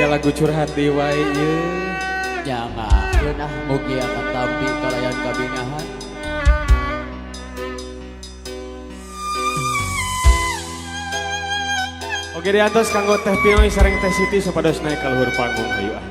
aya lagu curhat di wae ieu. Jangan mugi akan tampi kalayan kabingahan. Oke di atas kanggo Teh Pinoy sareng Teh Siti supados naik ka luhur panggung hayu ah.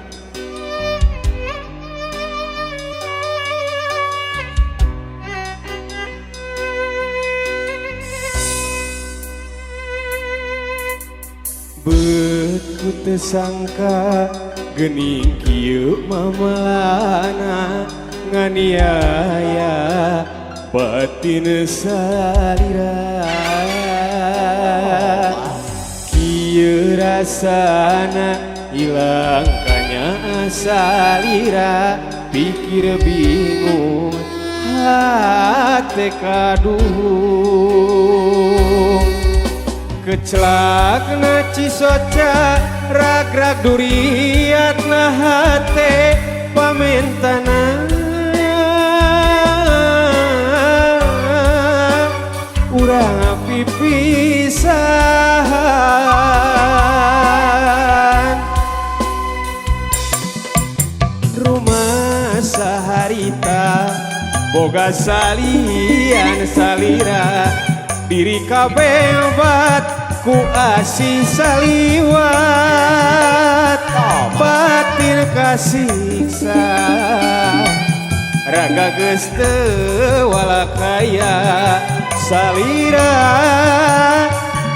Beut ku teu sangka geuning kieu mamalana nganiaya batin salira. Kieu rasana ilang kanya salira pikir bingung hate kaduhung. Kecelakna cisoca rag-rag duriatna hate pamentana urang pipisahan. Rumah saharita boga salian salira diri kabeh obat ku asih saliwat batin kasiksa raga geus teu walakaya salira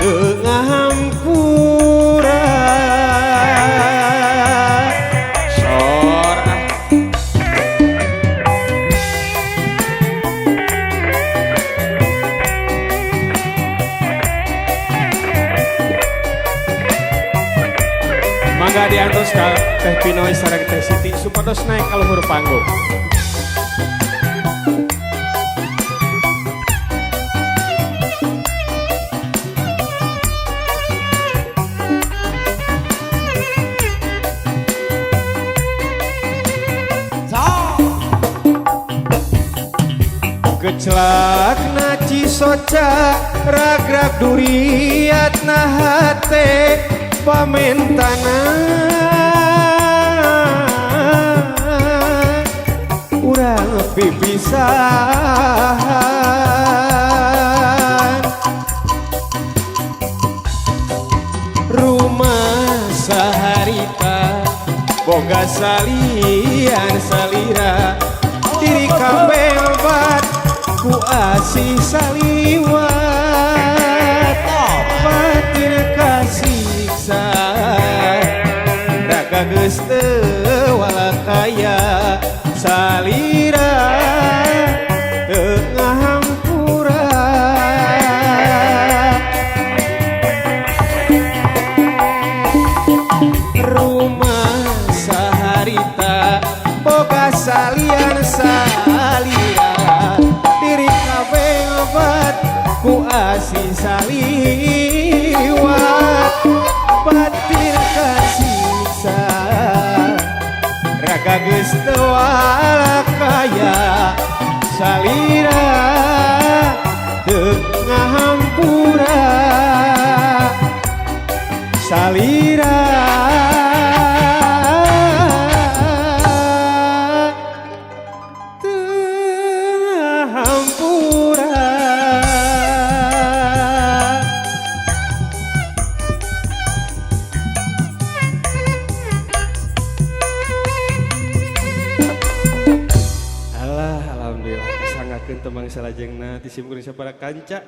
teu ngahampura. Mangga diantos ka Teh Pinoy sareng Teh Siti supados naik ka luhur panggung. Kecelakna cisoca rag-rag duriatna hate pamentana urang pipisahan. Rumah saharita boga salian salira diri kabeh obat ku asih saliwat batin kasiksa raga geus teu walakaya salira teu ngahampura. Rumah saharita boga salian salira diri kabeh obat ku asih saliwat batin kasiksa raga geus teu walakaya salira teu ngahampura salira temang salajengna tisim kuring sabaraha kanca